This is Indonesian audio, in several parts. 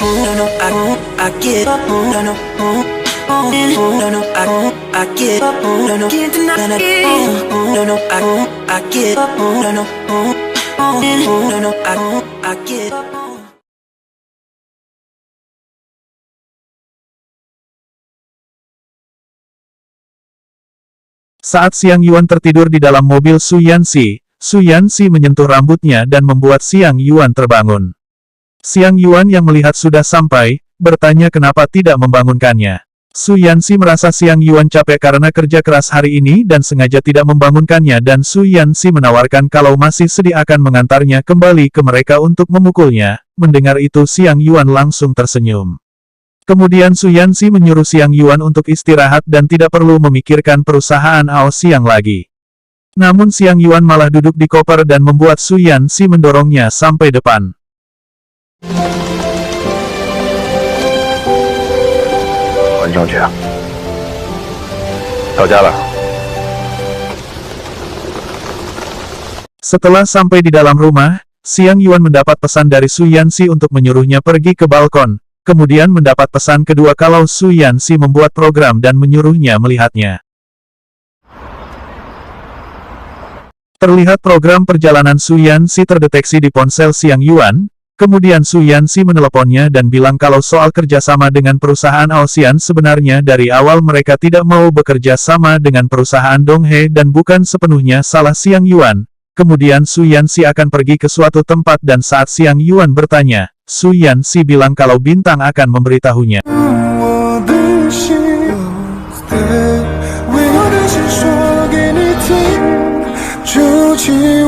no, no, I get up, no, no, no, no, no, I get up, no, no, can't deny it, no, no, I get up, no, no, no, no, I get up. Saat Xiang Yuan tertidur di dalam mobil Su Yanxi menyentuh rambutnya dan membuat Xiang Yuan terbangun. Xiang Yuan yang melihat sudah sampai, bertanya kenapa tidak membangunkannya. Su Yanxi merasa Xiang Yuan capek karena kerja keras hari ini dan sengaja tidak membangunkannya dan Su Yanxi menawarkan kalau masih sedih akan mengantarnya kembali ke mereka untuk memukulnya. Mendengar itu Xiang Yuan langsung tersenyum. Kemudian Su Yanxi menyuruh Xiang Yuan untuk istirahat dan tidak perlu memikirkan perusahaan Ao Xiang lagi. Namun Xiang Yuan malah duduk di koper dan membuat Su Yanxi mendorongnya sampai depan. Setelah sampai di dalam rumah, Xiang Yuan mendapat pesan dari Su Yanxi untuk menyuruhnya pergi ke balkon. Kemudian mendapat pesan kedua kalau Su Yanxi membuat program dan menyuruhnya melihatnya. Terlihat program perjalanan Su Yanxi terdeteksi di ponsel Xiang Yuan, kemudian Su Yanxi meneleponnya dan bilang kalau soal kerjasama dengan perusahaan Ao Xiang sebenarnya dari awal mereka tidak mau bekerja sama dengan perusahaan Donghe dan bukan sepenuhnya salah Xiang Yuan. Kemudian Su Yanxi akan pergi ke suatu tempat dan saat Xiang Yuan bertanya, Su Yanxi bilang kalau Bintang akan memberitahunya.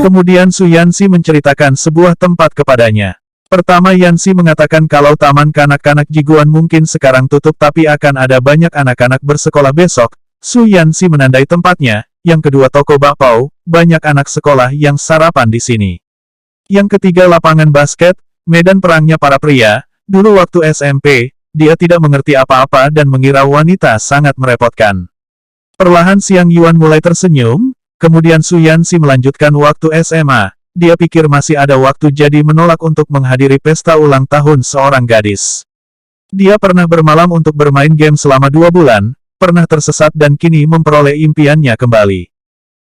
Kemudian Su Yanxi menceritakan sebuah tempat kepadanya. Pertama Yanxi mengatakan kalau taman kanak-kanak Jiguan mungkin sekarang tutup tapi akan ada banyak anak-anak bersekolah besok. Su Yanxi menandai tempatnya. Yang kedua toko bakpao, banyak anak sekolah yang sarapan di sini. Yang ketiga lapangan basket, medan perangnya para pria. Dulu waktu SMP, dia tidak mengerti apa-apa dan mengira wanita sangat merepotkan. Perlahan Xiang Yuan mulai tersenyum, kemudian Su Yanxi melanjutkan waktu SMA. Dia pikir masih ada waktu jadi menolak untuk menghadiri pesta ulang tahun seorang gadis. Dia pernah bermalam untuk bermain game selama 2 bulan, pernah tersesat dan kini memperoleh impiannya kembali.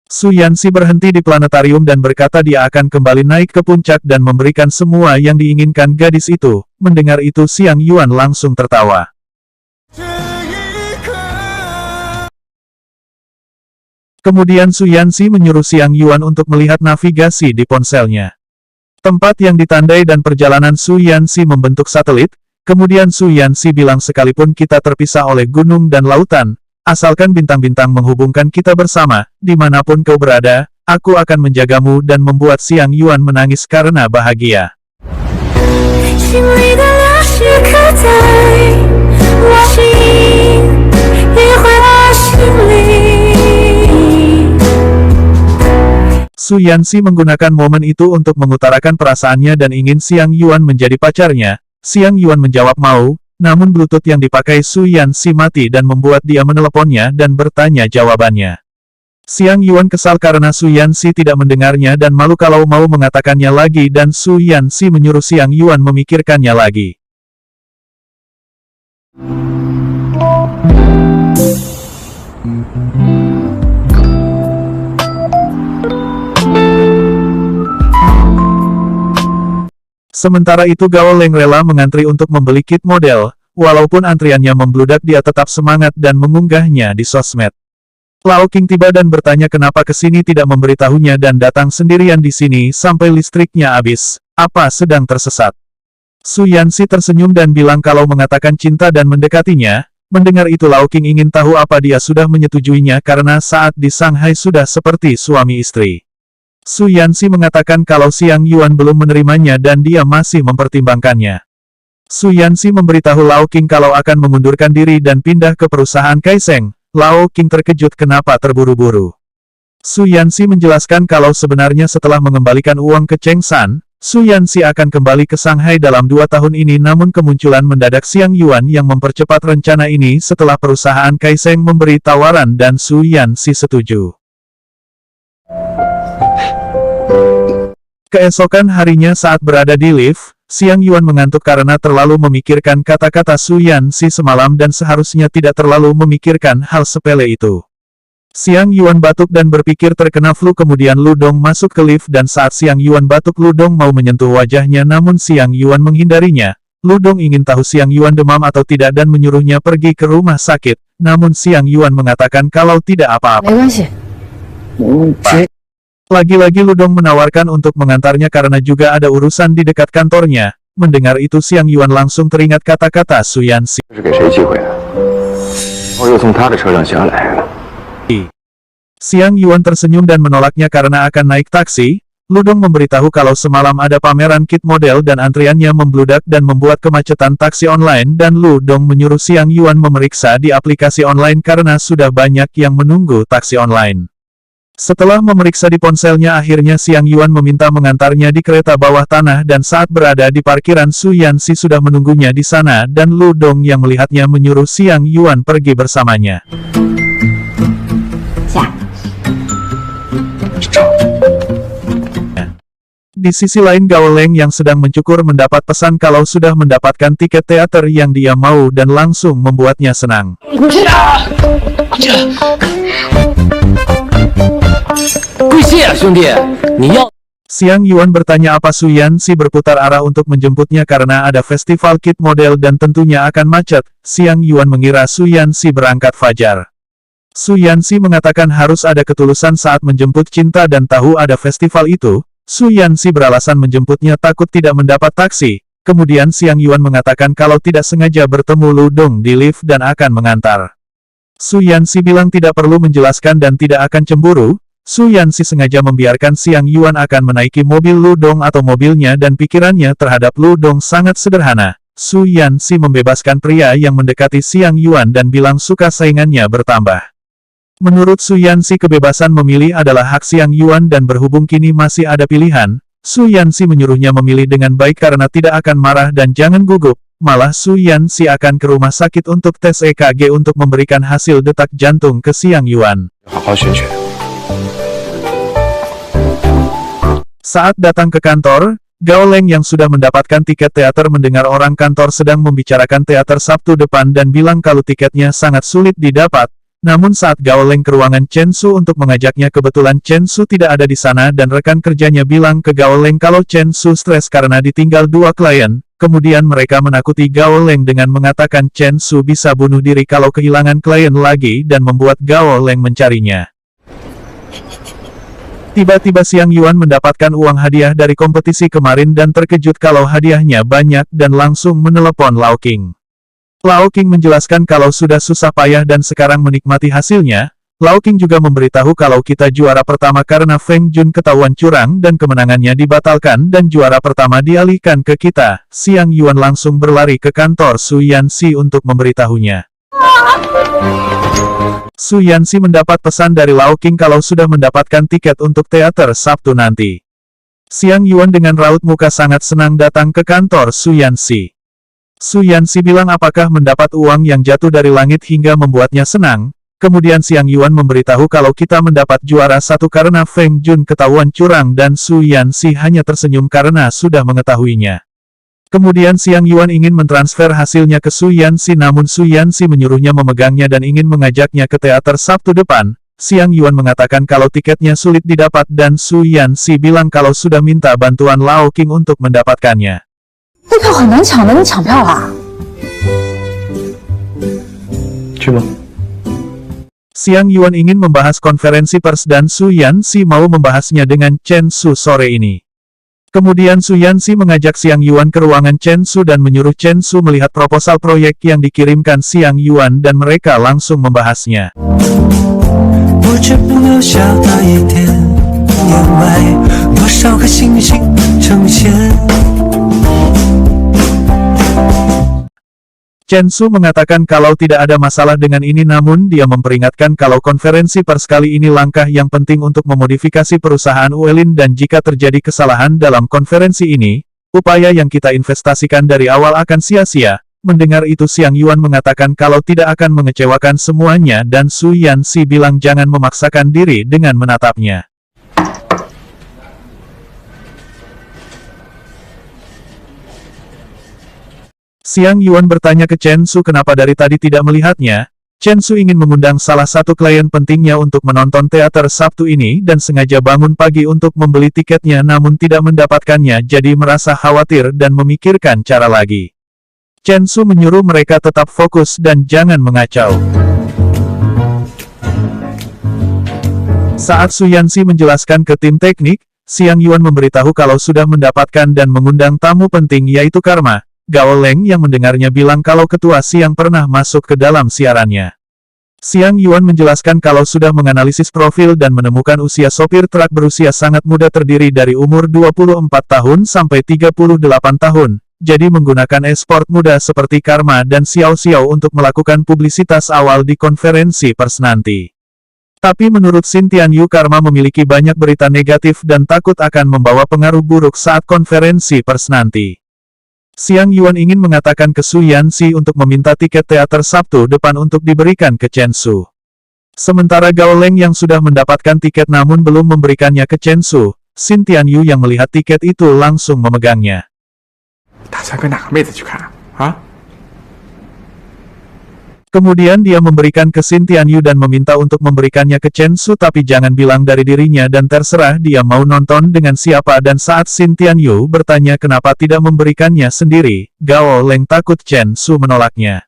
Su Yanxi berhenti di planetarium dan berkata dia akan kembali naik ke puncak dan memberikan semua yang diinginkan gadis itu. Mendengar itu Xiang Yuan langsung tertawa. Kemudian Su Yanxi menyuruh Xiang Yuan untuk melihat navigasi di ponselnya. Tempat yang ditandai dan perjalanan Su Yanxi membentuk satelit. Kemudian Su Yanxi bilang sekalipun kita terpisah oleh gunung dan lautan, asalkan bintang-bintang menghubungkan kita bersama, dimanapun kau berada, aku akan menjagamu dan membuat Xiang Yuan menangis karena bahagia. Su Yanxi menggunakan momen itu untuk mengutarakan perasaannya dan ingin Xiang Yuan menjadi pacarnya. Xiang Yuan menjawab mau, namun Bluetooth yang dipakai Su Yanxi mati dan membuat dia meneleponnya dan bertanya jawabannya. Xiang Yuan kesal karena Su Yanxi tidak mendengarnya dan malu kalau mau mengatakannya lagi dan Su Yanxi menyuruh Xiang Yuan memikirkannya lagi. Sementara itu Gao Leng rela mengantri untuk membeli kit model, walaupun antriannya membludak dia tetap semangat dan mengunggahnya di sosmed. Lao King tiba dan bertanya kenapa kesini tidak memberitahunya dan datang sendirian di sini sampai listriknya habis, apa sedang tersesat. Su Yanxi tersenyum dan bilang kalau mengatakan cinta dan mendekatinya. Mendengar itu Lao King ingin tahu apa dia sudah menyetujuinya karena saat di Shanghai sudah seperti suami istri. Su Yanxi mengatakan kalau Xiang Yuan belum menerimanya dan dia masih mempertimbangkannya. Su Yanxi memberitahu Lao King kalau akan mengundurkan diri dan pindah ke perusahaan Kaiseng. Lao King terkejut kenapa terburu-buru. Su Yanxi menjelaskan kalau sebenarnya setelah mengembalikan uang ke Cheng San, Su Yanxi akan kembali ke Shanghai dalam 2 tahun ini namun kemunculan mendadak Xiang Yuan yang mempercepat rencana ini setelah perusahaan Kaiseng memberi tawaran dan Su Yanxi setuju. Keesokan harinya saat berada di lift, Xiang Yuan mengantuk karena terlalu memikirkan kata-kata Su Yanxi semalam dan seharusnya tidak terlalu memikirkan hal sepele itu. Xiang Yuan batuk dan berpikir terkena flu, kemudian Lu Dong masuk ke lift dan saat Xiang Yuan batuk Lu Dong mau menyentuh wajahnya namun Xiang Yuan menghindarinya. Lu Dong ingin tahu Xiang Yuan demam atau tidak dan menyuruhnya pergi ke rumah sakit, namun Xiang Yuan mengatakan kalau tidak apa-apa. Lagi-lagi Lu Dong menawarkan untuk mengantarnya karena juga ada urusan di dekat kantornya. Mendengar itu Xiang Yuan langsung teringat kata-kata Su Yanxi. Xiang Yuan tersenyum dan menolaknya karena akan naik taksi. Lu Dong memberitahu kalau semalam ada pameran kit model dan antriannya membludak dan membuat kemacetan taksi online dan Lu Dong menyuruh Xiang Yuan memeriksa di aplikasi online karena sudah banyak yang menunggu taksi online. Setelah memeriksa di ponselnya akhirnya Xiang Yuan meminta mengantarnya di kereta bawah tanah dan saat berada di parkiran Su Yanxi sudah menunggunya di sana dan Lu Dong yang melihatnya menyuruh Xiang Yuan pergi bersamanya. Di sisi lain Gao Leng yang sedang mencukur mendapat pesan kalau sudah mendapatkan tiket teater yang dia mau dan langsung membuatnya senang. Xiang Yuan bertanya apa Su Yanxi berputar arah untuk menjemputnya karena ada festival kit model dan tentunya akan macet. Xiang Yuan mengira Su Yanxi berangkat fajar. Su Yanxi mengatakan harus ada ketulusan saat menjemput cinta dan tahu ada festival itu. Su Yanxi beralasan menjemputnya takut tidak mendapat taksi. Kemudian Xiang Yuan mengatakan kalau tidak sengaja bertemu Lu Dong di lift dan akan mengantar. Su Yanxi bilang tidak perlu menjelaskan dan tidak akan cemburu. Su Yanxi sengaja membiarkan Xiang Yuan akan menaiki mobil Lu Dong atau mobilnya dan pikirannya terhadap Lu Dong sangat sederhana. Su Yanxi membebaskan pria yang mendekati Xiang Yuan dan bilang suka saingannya bertambah. Menurut Su Yanxi kebebasan memilih adalah hak Xiang Yuan dan berhubung kini masih ada pilihan, Su Yanxi menyuruhnya memilih dengan baik karena tidak akan marah dan jangan gugup. Malah Su Yanxi akan ke rumah sakit untuk tes EKG untuk memberikan hasil detak jantung ke Xiang Yuan. Saat datang ke kantor, Gao Leng yang sudah mendapatkan tiket teater mendengar orang kantor sedang membicarakan teater Sabtu depan dan bilang kalau tiketnya sangat sulit didapat. Namun saat Gao Leng ke ruangan Chen Su untuk mengajaknya kebetulan Chen Su tidak ada di sana dan rekan kerjanya bilang ke Gao Leng kalau Chen Su stres karena ditinggal dua klien. Kemudian mereka menakuti Gao Leng dengan mengatakan Chen Su bisa bunuh diri kalau kehilangan klien lagi dan membuat Gao Leng mencarinya. Tiba-tiba Xiang Yuan mendapatkan uang hadiah dari kompetisi kemarin dan terkejut kalau hadiahnya banyak dan langsung menelepon Lao King. Lao King menjelaskan kalau sudah susah payah dan sekarang menikmati hasilnya. Lao King juga memberitahu kalau kita juara pertama karena Feng Jun ketahuan curang dan kemenangannya dibatalkan dan juara pertama dialihkan ke kita. Xiang Yuan langsung berlari ke kantor Su Yanxi untuk memberitahunya. Su Yanxi mendapat pesan dari Lao King kalau sudah mendapatkan tiket untuk teater Sabtu nanti. Xiang Yuan dengan raut muka sangat senang datang ke kantor Su Yanxi. Su Yanxi bilang apakah mendapat uang yang jatuh dari langit hingga membuatnya senang. Kemudian Xiang Yuan memberitahu kalau kita mendapat juara satu karena Feng Jun ketahuan curang dan Su Yanxi hanya tersenyum karena sudah mengetahuinya. Kemudian Xiang Yuan ingin mentransfer hasilnya ke Su Yanxi namun Su Yanxi menyuruhnya memegangnya dan ingin mengajaknya ke teater Sabtu depan. Xiang Yuan mengatakan kalau tiketnya sulit didapat dan Su Yanxi bilang kalau sudah minta bantuan Lao King untuk mendapatkannya. Xiang Yuan ingin membahas konferensi pers dan Su Yanxi mau membahasnya dengan Chen Su sore ini. Kemudian Su Yanxi mengajak Xiang Yuan ke ruangan Chen Su dan menyuruh Chen Su melihat proposal proyek yang dikirimkan Xiang Yuan dan mereka langsung membahasnya. Chen Su mengatakan kalau tidak ada masalah dengan ini namun dia memperingatkan kalau konferensi pers kali ini langkah yang penting untuk memodifikasi perusahaan Uelin dan jika terjadi kesalahan dalam konferensi ini, upaya yang kita investasikan dari awal akan sia-sia. Mendengar itu Xiang Yuan mengatakan kalau tidak akan mengecewakan semuanya dan Su Yanxi bilang jangan memaksakan diri dengan menatapnya. Xiang Yuan bertanya ke Chen Su kenapa dari tadi tidak melihatnya. Chen Su ingin mengundang salah satu klien pentingnya untuk menonton teater Sabtu ini dan sengaja bangun pagi untuk membeli tiketnya namun tidak mendapatkannya jadi merasa khawatir dan memikirkan cara lagi. Chen Su menyuruh mereka tetap fokus dan jangan mengacau. Saat Su Yanxi menjelaskan ke tim teknik, Xiang Yuan memberitahu kalau sudah mendapatkan dan mengundang tamu penting yaitu Karma. Gao Leng yang mendengarnya bilang kalau ketua Xiang pernah masuk ke dalam siarannya. Xiang Yuan menjelaskan kalau sudah menganalisis profil dan menemukan usia sopir truk berusia sangat muda terdiri dari umur 24 tahun sampai 38 tahun, jadi menggunakan e-sport muda seperti Karma dan Xiao Xiao untuk melakukan publisitas awal di konferensi pers nanti. Tapi menurut Xin Tianyu Karma memiliki banyak berita negatif dan takut akan membawa pengaruh buruk saat konferensi pers nanti. Xiang Yuan ingin mengatakan ke Su Yanxi untuk meminta tiket teater Sabtu depan untuk diberikan ke Chen Su. Sementara Gao Leng yang sudah mendapatkan tiket namun belum memberikannya ke Chen Su, Xin Tianyu yang melihat tiket itu langsung memegangnya. Kemudian dia memberikan ke Xin Tianyu dan meminta untuk memberikannya ke Chen Su tapi jangan bilang dari dirinya dan terserah dia mau nonton dengan siapa dan saat Xin Tianyu bertanya kenapa tidak memberikannya sendiri, Gao Leng takut Chen Su menolaknya.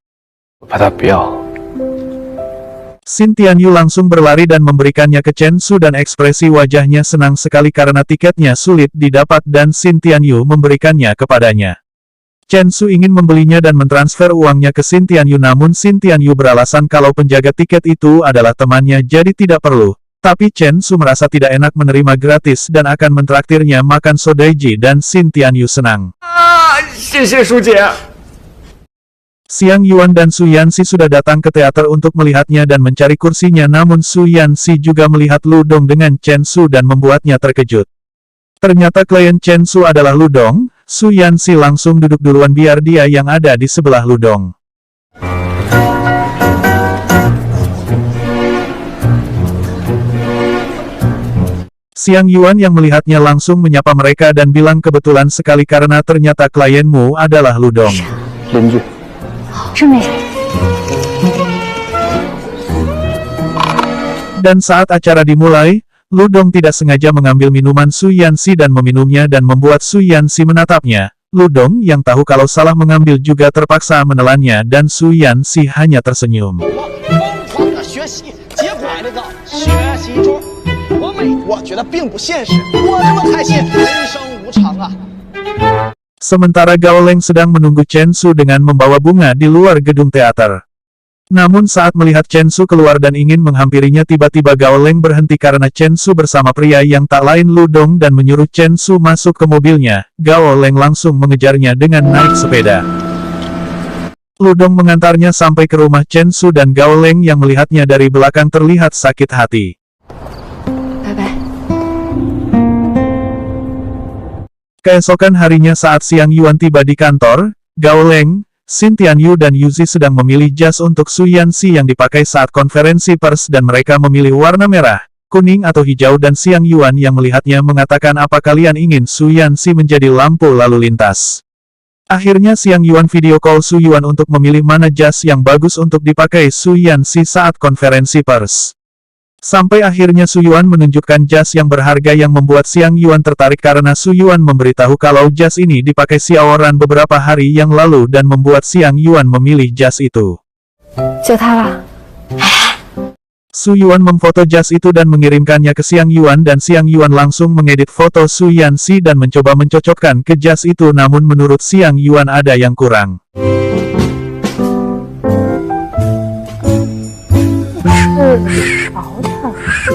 Xin Tianyu langsung berlari dan memberikannya ke Chen Su dan ekspresi wajahnya senang sekali karena tiketnya sulit didapat dan Xin Tianyu memberikannya kepadanya. Chen Su ingin membelinya dan mentransfer uangnya ke Xin Tianyu namun Xin Tianyu beralasan kalau penjaga tiket itu adalah temannya jadi tidak perlu. Tapi Chen Su merasa tidak enak menerima gratis dan akan mentraktirnya makan sodaiji dan Xin Tianyu senang. Xiang Yuan dan Su Yanxi sudah datang ke teater untuk melihatnya dan mencari kursinya namun Su Yanxi juga melihat Ludong dengan Chen Su dan membuatnya terkejut. Ternyata klien Chen Su adalah Ludong. Su Yanxi langsung duduk duluan biar dia yang ada di sebelah Ludong. Xiang Yuan yang melihatnya langsung menyapa mereka dan bilang kebetulan sekali karena ternyata klienmu adalah Ludong. Dan saat acara dimulai, Ludong tidak sengaja mengambil minuman Su Yanxi dan meminumnya dan membuat Su Yanxi menatapnya. Ludong yang tahu kalau salah mengambil juga terpaksa menelannya dan Su Yanxi hanya tersenyum. Sementara Gao Leng sedang menunggu Chen Su dengan membawa bunga di luar gedung teater. Namun saat melihat Chen Su keluar dan ingin menghampirinya tiba-tiba Gao Leng berhenti karena Chen Su bersama pria yang tak lain Ludong dan menyuruh Chen Su masuk ke mobilnya. Gao Leng langsung mengejarnya dengan naik sepeda. Ludong mengantarnya sampai ke rumah Chen Su dan Gao Leng yang melihatnya dari belakang terlihat sakit hati. Bye-bye. Keesokan harinya saat Xiang Yuan tiba di kantor, Gao Leng, Xin Tianyu dan Yuzi sedang memilih jas untuk Su Yanxi yang dipakai saat konferensi pers dan mereka memilih warna merah, kuning atau hijau dan Xiang Yuan yang melihatnya mengatakan apa kalian ingin Su Yanxi menjadi lampu lalu lintas. Akhirnya Xiang Yuan video call Su Yuan untuk memilih mana jas yang bagus untuk dipakai Su Yanxi saat konferensi pers. Sampai akhirnya Su Yuan menunjukkan jas yang berharga yang membuat Xiang Yuan tertarik karena Su Yuan memberitahu kalau jas ini dipakai Xiao Ran beberapa hari yang lalu dan membuat Xiang Yuan memilih jas itu. Su Yuan memfoto jas itu dan mengirimkannya ke Xiang Yuan dan Xiang Yuan langsung mengedit foto Su Yanxi dan mencoba mencocokkan ke jas itu namun menurut Xiang Yuan ada yang kurang.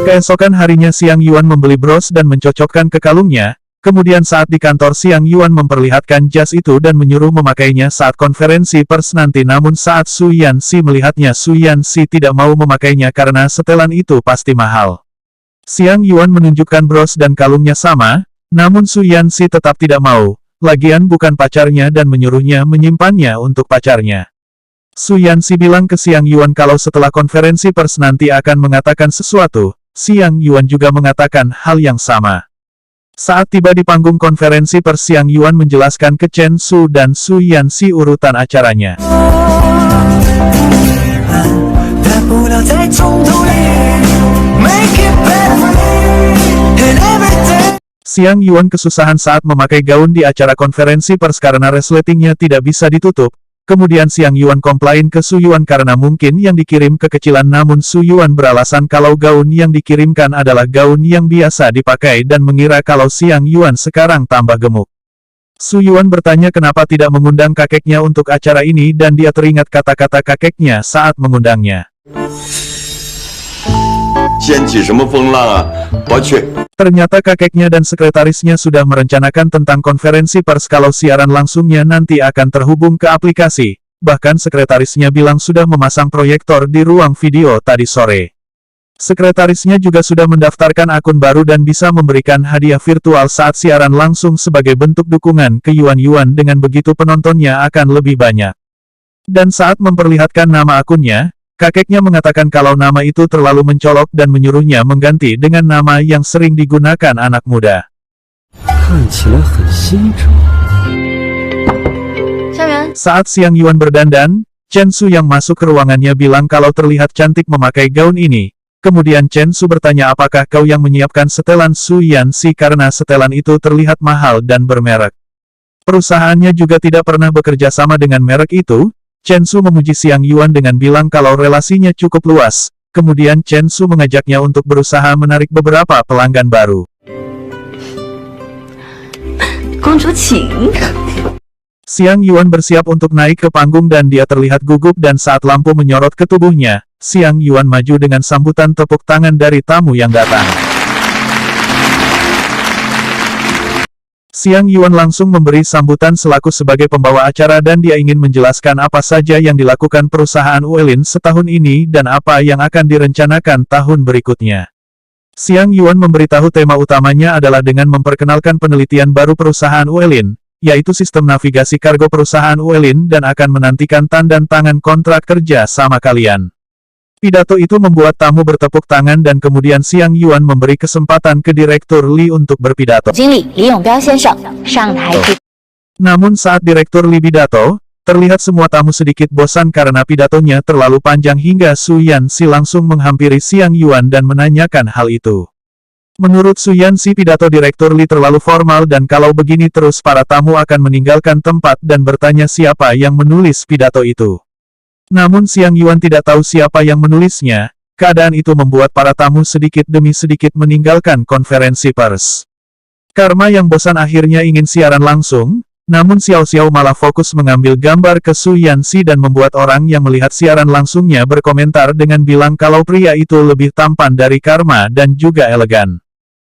Keesokan harinya Xiang Yuan membeli bros dan mencocokkan ke kalungnya, kemudian saat di kantor Xiang Yuan memperlihatkan jas itu dan menyuruh memakainya saat konferensi pers nanti namun saat Su Yanxi melihatnya Su Yanxi tidak mau memakainya karena setelan itu pasti mahal. Xiang Yuan menunjukkan bros dan kalungnya sama, namun Su Yanxi tetap tidak mau, lagian bukan pacarnya dan menyuruhnya menyimpannya untuk pacarnya. Su Yanxi bilang ke Xiang Yuan kalau setelah konferensi pers nanti akan mengatakan sesuatu. Xiang Yuan juga mengatakan hal yang sama. Saat tiba di panggung konferensi pers, Xiang Yuan menjelaskan ke Chen Su dan Su Yanxi urutan acaranya. 大不了再从头来 Make it better for me And every day Xiang Yuan kesusahan saat memakai gaun di acara konferensi pers karena resletingnya tidak bisa ditutup. Kemudian Xiang Yuan komplain ke Su Yuan karena mungkin yang dikirim kekecilan, namun Su Yuan beralasan kalau gaun yang dikirimkan adalah gaun yang biasa dipakai dan mengira kalau Xiang Yuan sekarang tambah gemuk. Su Yuan bertanya kenapa tidak mengundang kakeknya untuk acara ini dan dia teringat kata-kata kakeknya saat mengundangnya. 掀起什么风浪啊？我去！ Ternyata kakeknya dan sekretarisnya sudah merencanakan tentang konferensi pers kalau siaran langsungnya nanti akan terhubung ke aplikasi. Bahkan sekretarisnya bilang sudah memasang proyektor di ruang video tadi sore. Sekretarisnya juga sudah mendaftarkan akun baru dan bisa memberikan hadiah virtual saat siaran langsung sebagai bentuk dukungan ke Yuan Yuan, dengan begitu penontonnya akan lebih banyak. Dan saat memperlihatkan nama akunnya, kakeknya mengatakan kalau nama itu terlalu mencolok dan menyuruhnya mengganti dengan nama yang sering digunakan anak muda. 看起来很新潮。 校园， Saat Xiang Yuan berdandan, Chen Su yang masuk ke ruangannya bilang kalau terlihat cantik memakai gaun ini. Kemudian Chen Su bertanya apakah kau yang menyiapkan setelan Su Yanxi karena setelan itu terlihat mahal dan bermerek. Perusahaannya juga tidak pernah bekerja sama dengan merek itu. Chen Su memuji Xiang Yuan dengan bilang kalau relasinya cukup luas. Kemudian Chen Su mengajaknya untuk berusaha menarik beberapa pelanggan baru. 公主请。 Xiang Yuan bersiap untuk naik ke panggung dan dia terlihat gugup, dan saat lampu menyorot ke tubuhnya, Xiang Yuan maju dengan sambutan tepuk tangan dari tamu yang datang. Xiang Yuan langsung memberi sambutan selaku sebagai pembawa acara dan dia ingin menjelaskan apa saja yang dilakukan perusahaan Uelin setahun ini dan apa yang akan direncanakan tahun berikutnya. Xiang Yuan memberitahu tema utamanya adalah dengan memperkenalkan penelitian baru perusahaan Uelin, yaitu sistem navigasi kargo perusahaan Uelin, dan akan menantikan tanda tangan kontrak kerja sama kalian. Pidato itu membuat tamu bertepuk tangan dan kemudian Xiang Yuan memberi kesempatan ke Direktur Li untuk berpidato. 经理李永彪先生上台致 Namun saat Direktur Li pidato, terlihat semua tamu sedikit bosan karena pidatonya terlalu panjang hingga Su Yanxi langsung menghampiri Xiang Yuan dan menanyakan hal itu. Menurut Su Yanxi, pidato Direktur Li terlalu formal dan kalau begini terus para tamu akan meninggalkan tempat dan bertanya siapa yang menulis pidato itu. Namun Xiang Yuan tidak tahu siapa yang menulisnya. Keadaan itu membuat para tamu sedikit demi sedikit meninggalkan konferensi pers. Karma yang bosan akhirnya ingin siaran langsung, namun Xiao Xiao malah fokus mengambil gambar ke Su Yanxi dan membuat orang yang melihat siaran langsungnya berkomentar dengan bilang kalau pria itu lebih tampan dari Karma dan juga elegan.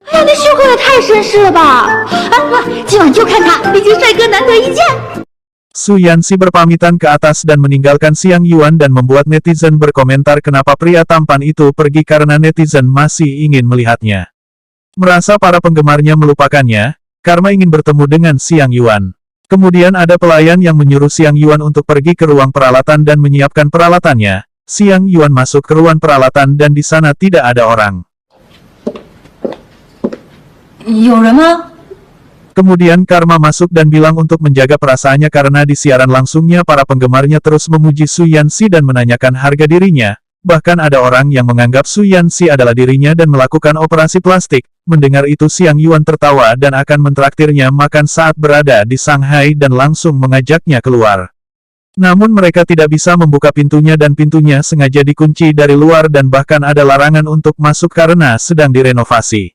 哎呀，那胸口也太绅士了吧！啊，今晚就看他，毕竟帅哥难得一见。 Su Yanxi berpamitan ke atas dan meninggalkan Xiang Yuan dan membuat netizen berkomentar kenapa pria tampan itu pergi karena netizen masih ingin melihatnya. Merasa para penggemarnya melupakannya, Karma ingin bertemu dengan Xiang Yuan. Kemudian ada pelayan yang menyuruh Xiang Yuan untuk pergi ke ruang peralatan dan menyiapkan peralatannya. Xiang Yuan masuk ke ruang peralatan dan di sana tidak ada orang. 有人吗？ Kemudian Karma masuk dan bilang untuk menjaga perasaannya karena di siaran langsungnya para penggemarnya terus memuji Su Yanxi dan menanyakan harga dirinya. Bahkan ada orang yang menganggap Su Yanxi adalah dirinya dan melakukan operasi plastik. Mendengar itu Xiang Yuan tertawa dan akan mentraktirnya makan saat berada di Shanghai dan langsung mengajaknya keluar. Namun mereka tidak bisa membuka pintunya dan pintunya sengaja dikunci dari luar dan bahkan ada larangan untuk masuk karena sedang direnovasi.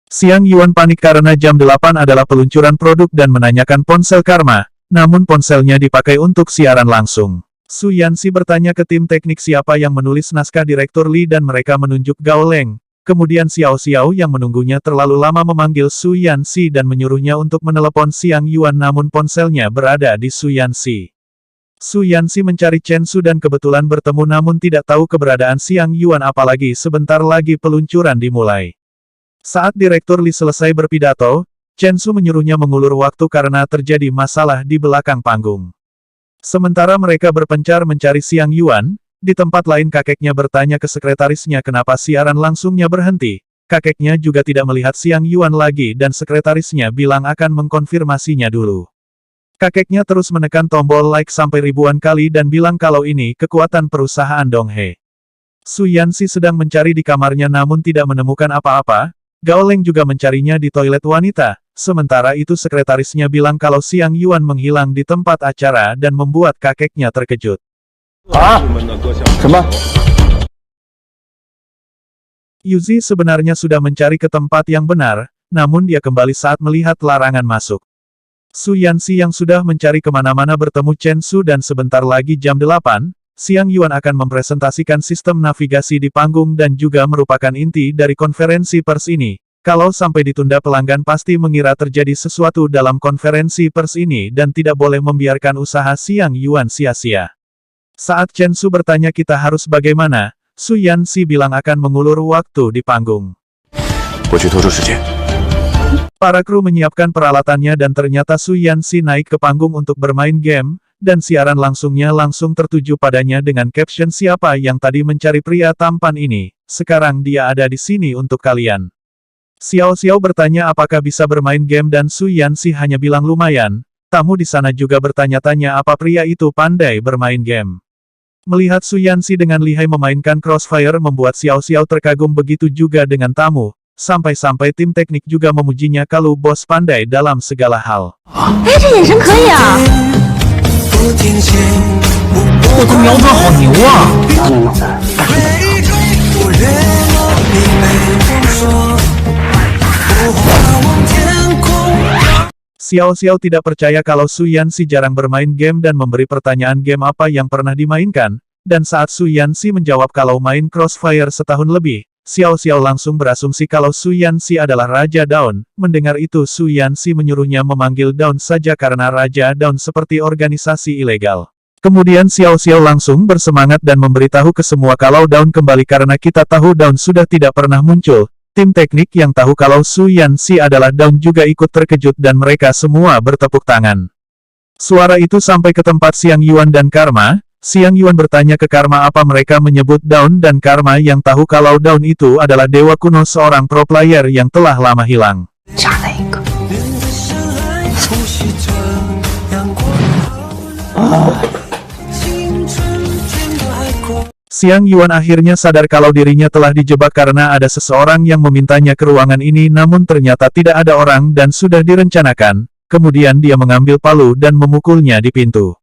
Xiang Yuan panik karena jam 8 adalah peluncuran produk dan menanyakan ponsel Karma, namun ponselnya dipakai untuk siaran langsung. Su Yanxi bertanya ke tim teknik siapa yang menulis naskah Direktur Li dan mereka menunjuk Gao Leng. Kemudian Xiao Xiao yang menunggunya terlalu lama memanggil Su Yanxi dan menyuruhnya untuk menelepon Xiang Yuan namun ponselnya berada di Su Yanxi. Su Yanxi mencari Chen Su dan kebetulan bertemu namun tidak tahu keberadaan Xiang Yuan apalagi sebentar lagi peluncuran dimulai. Saat Direktur Li selesai berpidato, Chen Su menyuruhnya mengulur waktu karena terjadi masalah di belakang panggung. Sementara mereka berpencar mencari Xiang Yuan, di tempat lain kakeknya bertanya ke sekretarisnya kenapa siaran langsungnya berhenti. kakeknya juga tidak melihat Xiang Yuan lagi dan sekretarisnya bilang akan mengkonfirmasinya dulu. Kakeknya terus menekan tombol like sampai ribuan kali dan bilang kalau ini kekuatan perusahaan Donghe. Su Yanxi sedang mencari di kamarnya namun tidak menemukan apa-apa. Gao Leng juga mencarinya di toilet wanita. Sementara itu sekretarisnya bilang kalau Xiang Yuan menghilang di tempat acara dan membuat kakeknya terkejut. Yuzi sebenarnya sudah mencari ke tempat yang benar, namun dia kembali saat melihat larangan masuk. Su Yanxi yang sudah mencari kemana-mana bertemu Chen Su dan sebentar lagi jam 8, Xiang Yuan akan mempresentasikan sistem navigasi di panggung dan juga merupakan inti dari konferensi pers ini. Kalau sampai ditunda pelanggan pasti mengira terjadi sesuatu dalam konferensi pers ini dan tidak boleh membiarkan usaha Xiang Yuan sia-sia. Saat Chen Su bertanya kita harus bagaimana, Su Yanxi bilang akan mengulur waktu di panggung. Para kru menyiapkan peralatannya dan ternyata Su Yanxi naik ke panggung untuk bermain game, dan siaran langsungnya langsung tertuju padanya dengan caption siapa yang tadi mencari pria tampan ini, sekarang dia ada di sini untuk kalian. Xiao Xiao bertanya apakah bisa bermain game dan Su Yanxi hanya bilang lumayan. Tamu di sana juga bertanya-tanya apa pria itu pandai bermain game. Melihat Su Yanxi dengan lihai memainkan Crossfire membuat Xiao Xiao terkagum begitu juga dengan tamu. Sampai-sampai tim teknik juga memujinya kalau bos pandai dalam segala hal. Xiao Xiao tidak percaya kalau Su Yanxi jarang bermain game dan memberi pertanyaan game apa yang pernah dimainkan, dan saat Su Yanxi menjawab kalau main Crossfire setahun lebih, Xiao Xiao langsung berasumsi kalau Su Yanxi adalah Raja Daun. Mendengar itu Su Yanxi menyuruhnya memanggil Daun saja karena Raja Daun seperti organisasi ilegal. Kemudian Xiao Xiao langsung bersemangat dan memberitahu ke semua kalau Daun kembali karena kita tahu Daun sudah tidak pernah muncul. Tim teknik yang tahu kalau Su Yanxi adalah Daun juga ikut terkejut dan mereka semua bertepuk tangan. Suara itu sampai ke tempat Xiang Yuan dan Karma. Xiang Yuan bertanya ke Karma apa mereka menyebut Daun dan Karma yang tahu kalau Daun itu adalah dewa kuno seorang pro player yang telah lama hilang. Xiang Yuan akhirnya sadar kalau dirinya telah dijebak karena ada seseorang yang memintanya ke ruangan ini namun ternyata tidak ada orang dan sudah direncanakan. Kemudian dia mengambil palu dan memukulnya di pintu.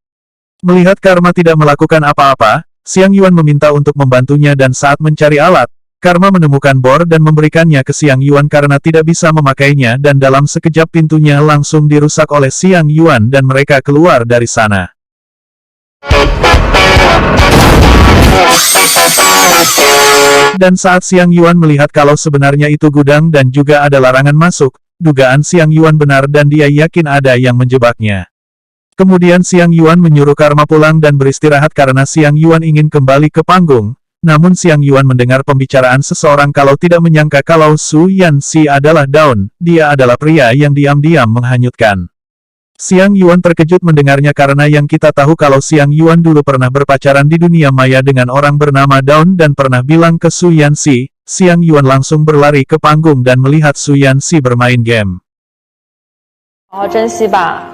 Melihat Karma tidak melakukan apa-apa, Xiang Yuan meminta untuk membantunya dan saat mencari alat, Karma menemukan bor dan memberikannya ke Xiang Yuan karena tidak bisa memakainya dan dalam sekejap pintunya langsung dirusak oleh Xiang Yuan dan mereka keluar dari sana. Dan saat Xiang Yuan melihat kalau sebenarnya itu gudang dan juga ada larangan masuk, dugaan Xiang Yuan benar dan dia yakin ada yang menjebaknya. Kemudian Xiang Yuan menyuruh Karma pulang dan beristirahat karena Xiang Yuan ingin kembali ke panggung. Namun Xiang Yuan mendengar pembicaraan seseorang kalau tidak menyangka kalau Su Yanxi adalah Daun, dia adalah pria yang diam-diam menghanyutkan. Xiang Yuan terkejut mendengarnya karena yang kita tahu kalau Xiang Yuan dulu pernah berpacaran di dunia maya dengan orang bernama Daun dan pernah bilang ke Su Yanxi. Xiang Yuan langsung berlari ke panggung dan melihat Su Yanxi bermain game. 好好珍惜吧。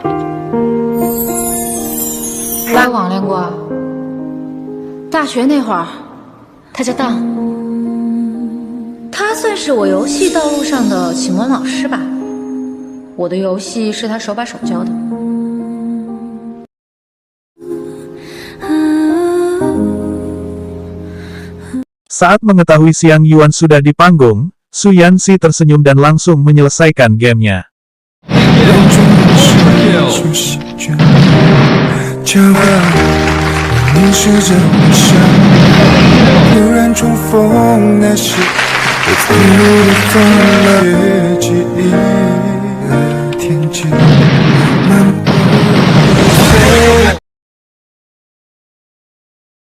我也网恋过，大学那会儿，他叫当，他算是我游戏道路上的启蒙老师吧。我的游戏是他手把手教的。Saat mengetahui Xiang Yuan sudah di panggung, Su Yanxi tersenyum dan langsung menyelesaikan gamenya.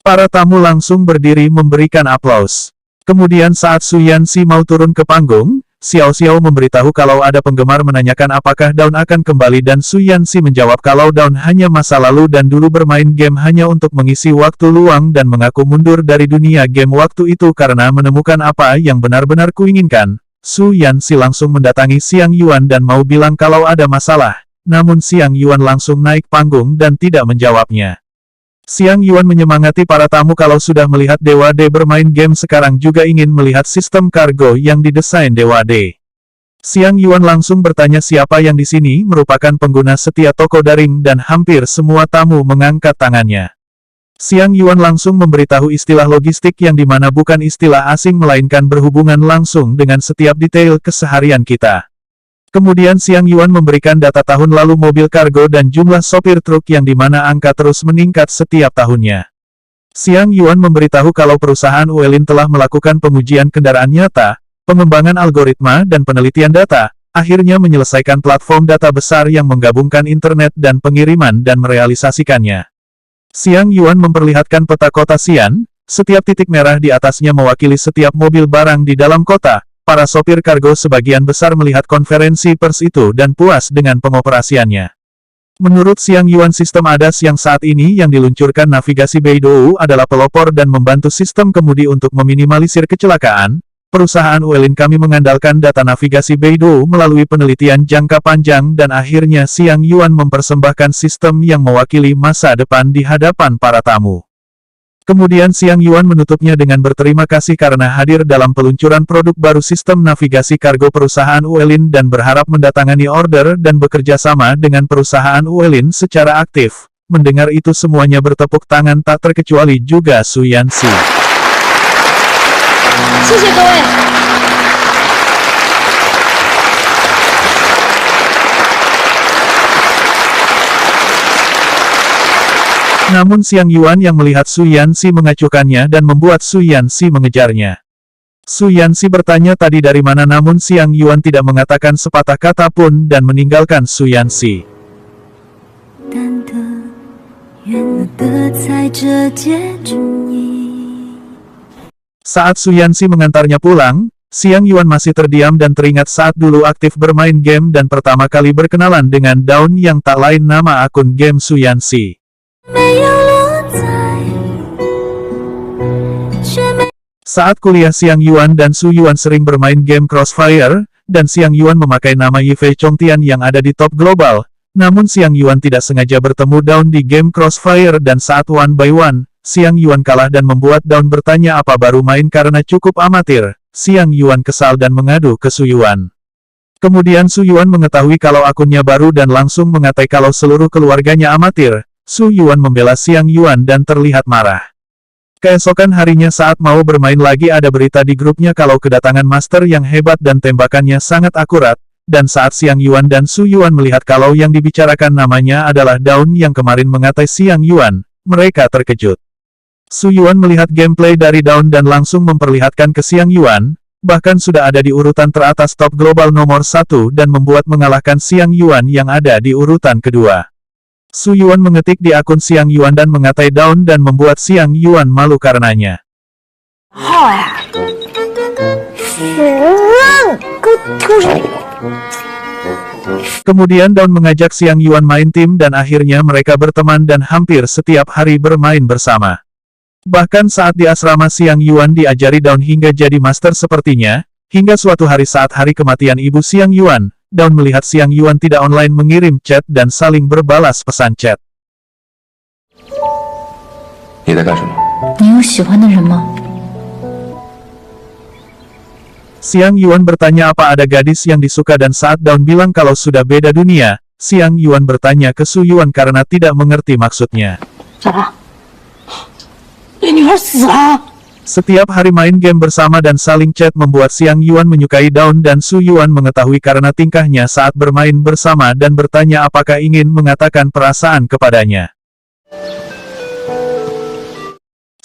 Para tamu langsung berdiri memberikan aplaus. Kemudian saat Su Yanxi mau turun ke panggung, Xiao Xiao memberitahu kalau ada penggemar menanyakan apakah Daun akan kembali dan Su Yanxi menjawab kalau Daun hanya masa lalu dan dulu bermain game hanya untuk mengisi waktu luang dan mengaku mundur dari dunia game waktu itu karena menemukan apa yang benar-benar kuinginkan. Su Yanxi langsung mendatangi Xiang Yuan dan mau bilang kalau ada masalah. Namun Xiang Yuan langsung naik panggung dan tidak menjawabnya. Xiang Yuan menyemangati para tamu kalau sudah melihat Dewa D bermain game sekarang juga ingin melihat sistem kargo yang didesain Dewa D. Xiang Yuan langsung bertanya siapa yang di sini merupakan pengguna setia toko daring dan hampir semua tamu mengangkat tangannya. Xiang Yuan langsung memberitahu istilah logistik yang dimana bukan istilah asing melainkan berhubungan langsung dengan setiap detail keseharian kita. Kemudian Xiang Yuan memberikan data tahun lalu mobil kargo dan jumlah sopir truk yang dimana angka terus meningkat setiap tahunnya. Xiang Yuan memberitahu kalau perusahaan Uelin telah melakukan pengujian kendaraan nyata, pengembangan algoritma dan penelitian data, akhirnya menyelesaikan platform data besar yang menggabungkan internet dan pengiriman dan merealisasikannya. Xiang Yuan memperlihatkan peta kota Xi'an, setiap titik merah di atasnya mewakili setiap mobil barang di dalam kota. Para sopir kargo sebagian besar melihat konferensi pers itu dan puas dengan pengoperasiannya. Menurut Xiang Yuan, sistem ADAS yang saat ini yang diluncurkan navigasi Beidou adalah pelopor dan membantu sistem kemudi untuk meminimalisir kecelakaan. Perusahaan Uelin kami mengandalkan data navigasi Beidou melalui penelitian jangka panjang dan akhirnya Xiang Yuan mempersembahkan sistem yang mewakili masa depan di hadapan para tamu. Kemudian Xiang Yuan menutupnya dengan berterima kasih karena hadir dalam peluncuran produk baru sistem navigasi kargo perusahaan Uelin dan berharap mendatangani order dan bekerja sama dengan perusahaan Uelin secara aktif. Mendengar itu semuanya bertepuk tangan tak terkecuali juga Su Yanxi. 谢谢各位。 Namun Xiang Yuan yang melihat Su Yanxi mengacuhkannya dan membuat Su Yanxi mengejarnya. Su Yanxi bertanya tadi dari mana namun Xiang Yuan tidak mengatakan sepatah kata pun dan meninggalkan Su Yanxi. 淡的远了的在这结局里。 Saat Su Yanxi mengantarnya pulang, Xiang Yuan masih terdiam dan teringat saat dulu aktif bermain game dan pertama kali berkenalan dengan Daun yang tak lain nama akun game Su Yanxi. Saat kuliah Xiang Yuan dan Su Yuan sering bermain game Crossfire, dan Xiang Yuan memakai nama Yifei Chongtian yang ada di top global. Namun Xiang Yuan tidak sengaja bertemu Daun di game Crossfire dan saat one by one, Xiang Yuan kalah dan membuat Daun bertanya apa baru main karena cukup amatir. Xiang Yuan kesal dan mengadu ke Su Yuan. Kemudian Su Yuan mengetahui kalau akunnya baru dan langsung mengatai kalau seluruh keluarganya amatir. Su Yuan membela Xiang Yuan dan terlihat marah. Keesokan harinya saat mau bermain lagi ada berita di grupnya kalau kedatangan master yang hebat dan tembakannya sangat akurat. Dan saat Xiang Yuan dan Su Yuan melihat kalau yang dibicarakan namanya adalah Daun yang kemarin mengatai Xiang Yuan, mereka terkejut. Su Yuan melihat gameplay dari Daun dan langsung memperlihatkan ke Xiang Yuan, bahkan sudah ada di urutan teratas top global nomor 1 dan membuat mengalahkan Xiang Yuan yang ada di urutan kedua. Su Yuan mengetik di akun Xiang Yuan dan mengatai Daun dan membuat Xiang Yuan malu karenanya. Kemudian Daun mengajak Xiang Yuan main tim dan akhirnya mereka berteman dan hampir setiap hari bermain bersama. Bahkan saat di asrama Xiang Yuan diajari Daun hingga jadi master sepertinya, hingga suatu hari saat hari kematian ibu Xiang Yuan, Daun melihat Xiang Yuan tidak online mengirim chat dan saling berbalas pesan chat. 你在干什么？ 你有喜欢的人吗？ Xiang Yuan bertanya apa ada gadis yang disuka dan saat Daun bilang kalau sudah beda dunia, Xiang Yuan bertanya ke Su Yuan karena tidak mengerti maksudnya. 咋了？你女儿死了？ Setiap hari main game bersama dan saling chat membuat Xiang Yuan menyukai Daun dan Su Yuan mengetahui karena tingkahnya saat bermain bersama dan bertanya apakah ingin mengatakan perasaan kepadanya.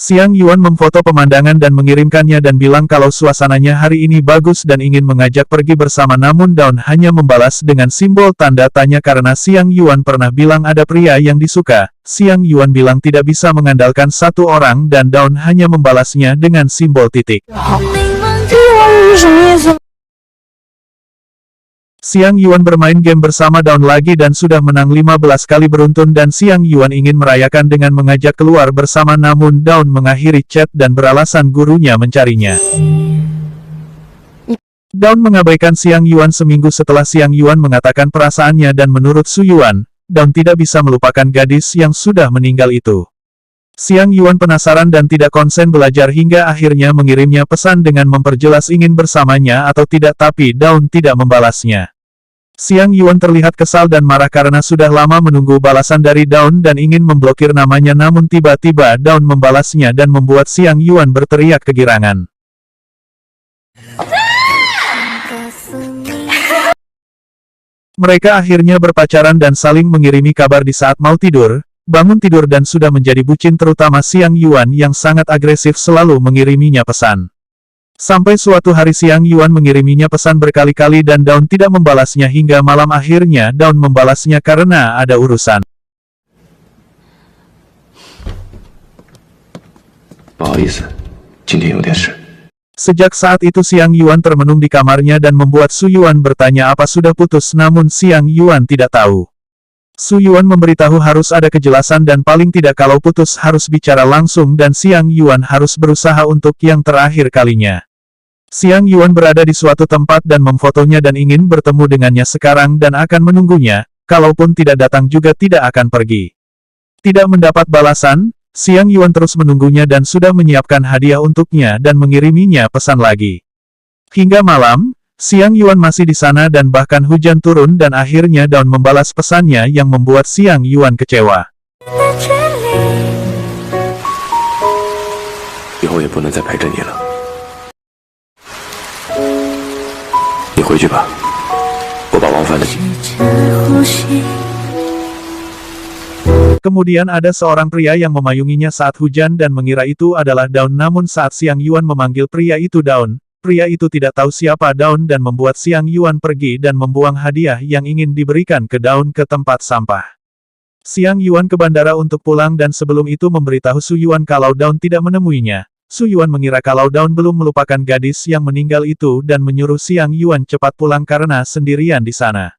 Xiang Yuan memfoto pemandangan dan mengirimkannya dan bilang kalau suasananya hari ini bagus dan ingin mengajak pergi bersama namun Daun hanya membalas dengan simbol tanda tanya karena Xiang Yuan pernah bilang ada pria yang disuka. Xiang Yuan bilang tidak bisa mengandalkan satu orang dan Daun hanya membalasnya dengan simbol titik. Xiang Yuan bermain game bersama Daun lagi dan sudah menang 15 kali beruntun dan Xiang Yuan ingin merayakan dengan mengajak keluar bersama namun Daun mengakhiri chat dan beralasan gurunya mencarinya. Daun mengabaikan Xiang Yuan seminggu setelah Xiang Yuan mengatakan perasaannya dan menurut Su Yuan, Daun tidak bisa melupakan gadis yang sudah meninggal itu. Xiang Yuan penasaran dan tidak konsen belajar hingga akhirnya mengirimnya pesan dengan memperjelas ingin bersamanya atau tidak, tapi Daun tidak membalasnya. Xiang Yuan terlihat kesal dan marah karena sudah lama menunggu balasan dari Daun dan ingin memblokir namanya, namun tiba-tiba Daun membalasnya dan membuat Xiang Yuan berteriak kegirangan. Mereka akhirnya berpacaran dan saling mengirimi kabar di saat mau tidur, bangun tidur dan sudah menjadi bucin, terutama Xiang Yuan yang sangat agresif selalu mengiriminya pesan. Sampai suatu hari Xiang Yuan mengiriminya pesan berkali-kali dan Daun tidak membalasnya hingga malam akhirnya Daun membalasnya karena ada urusan. 不好意思，今天有点事。 Sejak saat itu Xiang Yuan termenung di kamarnya dan membuat Su Yuan bertanya apa sudah putus, namun Xiang Yuan tidak tahu. Su Yuan memberitahu harus ada kejelasan dan paling tidak kalau putus harus bicara langsung dan Xiang Yuan harus berusaha untuk yang terakhir kalinya. Xiang Yuan berada di suatu tempat dan memfotonya dan ingin bertemu dengannya sekarang dan akan menunggunya, kalaupun tidak datang juga tidak akan pergi. Tidak mendapat balasan, Xiang Yuan terus menunggunya dan sudah menyiapkan hadiah untuknya dan mengiriminya pesan lagi. Hingga malam, Xiang Yuan masih di sana dan bahkan hujan turun dan akhirnya Daun membalas pesannya yang membuat Xiang Yuan kecewa. 以后也不能再陪着你了。你回去吧，我把王帆的。 Kemudian ada seorang pria yang memayunginya saat hujan dan mengira itu adalah Daun, namun saat Xiang Yuan memanggil pria itu Daun, pria itu tidak tahu siapa Daun dan membuat Xiang Yuan pergi dan membuang hadiah yang ingin diberikan ke Daun ke tempat sampah. Xiang Yuan ke bandara untuk pulang dan sebelum itu memberitahu Su Yuan kalau Daun tidak menemuinya. Su Yuan mengira kalau Daun belum melupakan gadis yang meninggal itu dan menyuruh Xiang Yuan cepat pulang karena sendirian di sana.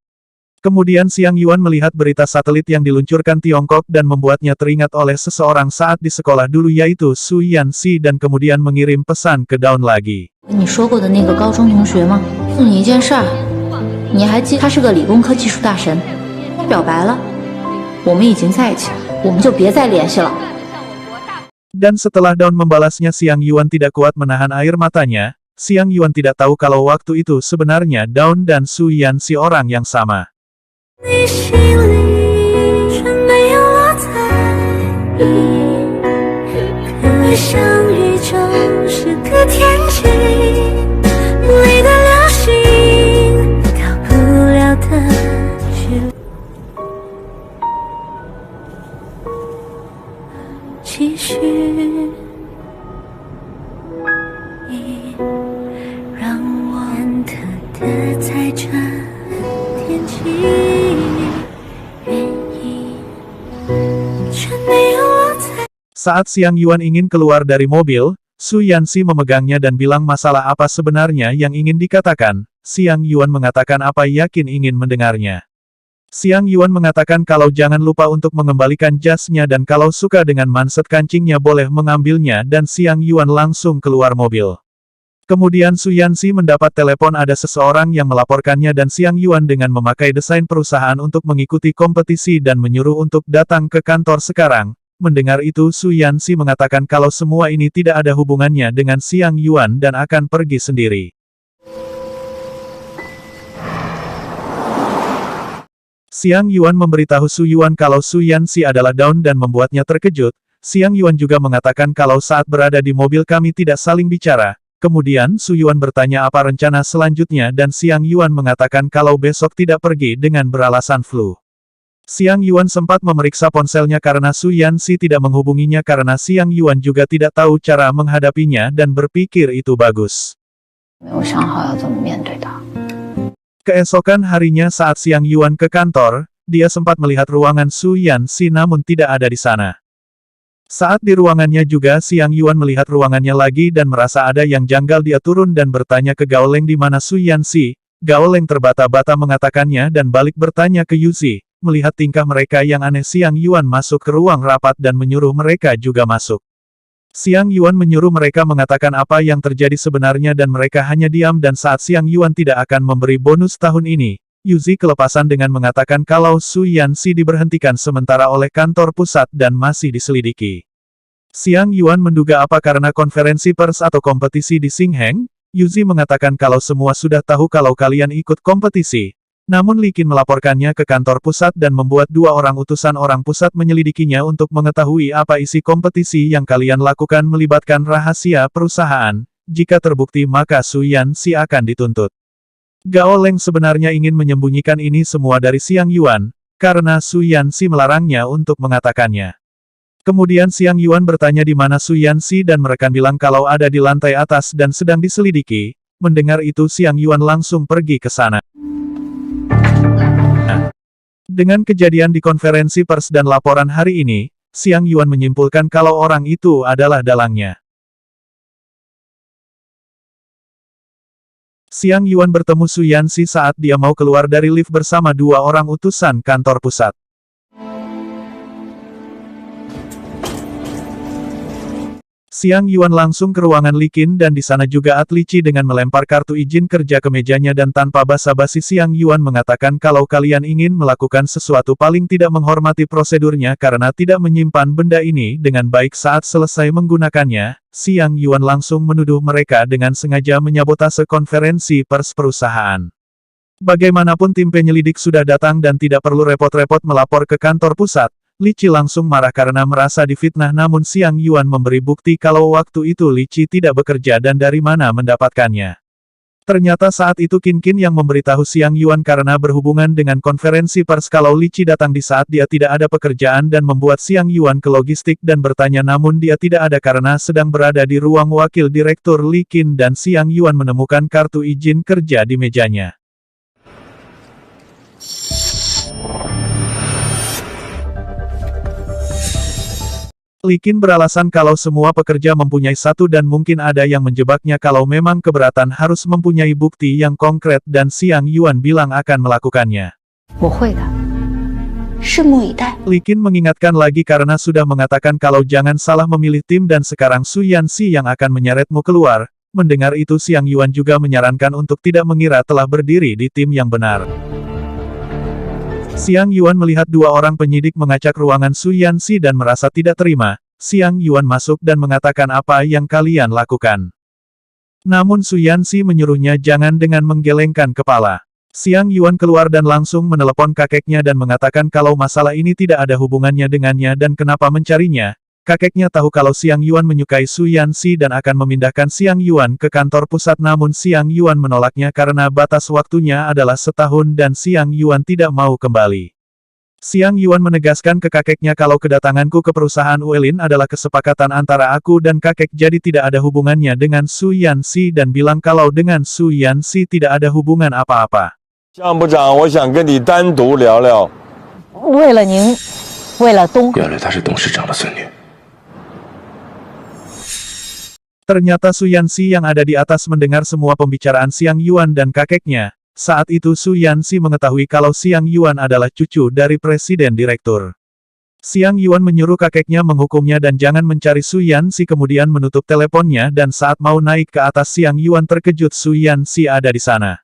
Kemudian Xiang Yuan melihat berita satelit yang diluncurkan Tiongkok dan membuatnya teringat oleh seseorang saat di sekolah dulu yaitu Su Yanxi dan kemudian mengirim pesan ke Daun lagi. 你说过的那个高中同学吗？问你一件事儿，你还记得他是个理工科技术大神？他表白了，我们已经在一起了，我们就别再联系了。 Dan setelah Daun membalasnya Xiang Yuan tidak kuat menahan air matanya. Xiang Yuan tidak tahu kalau waktu itu sebenarnya Daun dan Su Yanxi orang yang sama. 你心里却没有我在意，可相遇就是个天气，你的流星到不了的距离，期许让我忐忑的在这天气。 Saat Xiang Yuan ingin keluar dari mobil, Su Yanxi memegangnya dan bilang masalah apa sebenarnya yang ingin dikatakan. Xiang Yuan mengatakan apa yakin ingin mendengarnya. Xiang Yuan mengatakan kalau jangan lupa untuk mengembalikan jasnya dan kalau suka dengan manset kancingnya boleh mengambilnya dan Xiang Yuan langsung keluar mobil. Kemudian Su Yanxi mendapat telepon ada seseorang yang melaporkannya dan Xiang Yuan dengan memakai desain perusahaan untuk mengikuti kompetisi dan menyuruh untuk datang ke kantor sekarang. Mendengar itu Su Yanxi mengatakan kalau semua ini tidak ada hubungannya dengan Xiang Yuan dan akan pergi sendiri. Xiang Yuan memberitahu Su Yuan kalau Su Yanxi adalah Daun dan membuatnya terkejut. Xiang Yuan juga mengatakan kalau saat berada di mobil kami tidak saling bicara. Kemudian Su Yuan bertanya apa rencana selanjutnya dan Xiang Yuan mengatakan kalau besok tidak pergi dengan beralasan flu. Xiang Yuan sempat memeriksa ponselnya karena Su Yanxi tidak menghubunginya karena Xiang Yuan juga tidak tahu cara menghadapinya dan berpikir itu bagus. Keesokan harinya saat Xiang Yuan ke kantor, dia sempat melihat ruangan Su Yanxi namun tidak ada di sana. Saat di ruangannya juga Xiang Yuan melihat ruangannya lagi dan merasa ada yang janggal. Dia turun dan bertanya ke Gao Leng di mana Su Yanxi. Gao Leng terbata-bata mengatakannya dan balik bertanya ke Yuzi. Melihat tingkah mereka yang aneh Xiang Yuan masuk ke ruang rapat dan menyuruh mereka juga masuk. Xiang Yuan menyuruh mereka mengatakan apa yang terjadi sebenarnya dan mereka hanya diam dan saat Xiang Yuan tidak akan memberi bonus tahun ini, Yuzi kelepasan dengan mengatakan kalau Su Yanxi diberhentikan sementara oleh kantor pusat dan masih diselidiki. Xiang Yuan menduga apa karena konferensi pers atau kompetisi di Xingheng, Yuzi mengatakan kalau semua sudah tahu kalau kalian ikut kompetisi. Namun Li Qin melaporkannya ke kantor pusat dan membuat 2 orang utusan orang pusat menyelidikinya untuk mengetahui apa isi kompetisi yang kalian lakukan melibatkan rahasia perusahaan. Jika terbukti maka Su Yanxi akan dituntut. Gao Leng sebenarnya ingin menyembunyikan ini semua dari Xiang Yuan, karena Su Yanxi melarangnya untuk mengatakannya. Kemudian Xiang Yuan bertanya di mana Su Yanxi dan mereka bilang kalau ada di lantai atas dan sedang diselidiki. Mendengar itu Xiang Yuan langsung pergi ke sana. Dengan kejadian di konferensi pers dan laporan hari ini, Xiang Yuan menyimpulkan kalau orang itu adalah dalangnya. Xiang Yuan bertemu Su Yanxi saat dia mau keluar dari lift bersama 2 orang utusan kantor pusat. Xiang Yuan langsung ke ruangan Li Qin dan di sana juga Li Qi dengan melempar kartu izin kerja ke mejanya dan tanpa basa-basi Xiang Yuan mengatakan kalau kalian ingin melakukan sesuatu paling tidak menghormati prosedurnya karena tidak menyimpan benda ini dengan baik saat selesai menggunakannya, Xiang Yuan langsung menuduh mereka dengan sengaja menyabotase konferensi pers perusahaan. Bagaimanapun tim penyelidik sudah datang dan tidak perlu repot-repot melapor ke kantor pusat. Li Qi langsung marah karena merasa difitnah namun Xiang Yuan memberi bukti kalau waktu itu Li Qi tidak bekerja dan dari mana mendapatkannya. Ternyata saat itu Qin Qin yang memberitahu Xiang Yuan karena berhubungan dengan konferensi pers kalau Li Qi datang di saat dia tidak ada pekerjaan dan membuat Xiang Yuan ke logistik dan bertanya namun dia tidak ada karena sedang berada di ruang wakil direktur Li Qin dan Xiang Yuan menemukan kartu izin kerja di mejanya. Li Qin beralasan kalau semua pekerja mempunyai satu dan mungkin ada yang menjebaknya kalau memang keberatan harus mempunyai bukti yang konkret dan Xiang Yuan bilang akan melakukannya. Li Qin mengingatkan lagi karena sudah mengatakan kalau jangan salah memilih tim dan sekarang Su Yanxi yang akan menyeretmu keluar. Mendengar itu Xiang Yuan juga menyarankan untuk tidak mengira telah berdiri di tim yang benar. Xiang Yuan melihat 2 orang penyidik mengacak ruangan Su Yanxi dan merasa tidak terima. Xiang Yuan masuk dan mengatakan apa yang kalian lakukan. Namun Su Yanxi menyuruhnya jangan dengan menggelengkan kepala. Xiang Yuan keluar dan langsung menelepon kakeknya dan mengatakan kalau masalah ini tidak ada hubungannya dengannya dan kenapa mencarinya. Kakeknya tahu kalau Xiang Yuan menyukai Su Yanxi dan akan memindahkan Xiang Yuan ke kantor pusat namun Xiang Yuan menolaknya karena batas waktunya adalah setahun dan Xiang Yuan tidak mau kembali. Xiang Yuan menegaskan ke kakeknya kalau kedatanganku ke perusahaan Uelin adalah kesepakatan antara aku dan kakek jadi tidak ada hubungannya dengan Su Yanxi dan bilang kalau dengan Su Yanxi tidak ada hubungan apa-apa. 项部长，我想跟你单独聊聊。为了您，为了东。原来她是董事长的孙女。 Ternyata Su Yanxi yang ada di atas mendengar semua pembicaraan Xiang Yuan dan kakeknya. Saat itu Su Yanxi mengetahui kalau Xiang Yuan adalah cucu dari presiden direktur. Xiang Yuan menyuruh kakeknya menghukumnya dan jangan mencari Su Yanxi kemudian menutup teleponnya dan saat mau naik ke atas Xiang Yuan terkejut Su Yanxi ada di sana.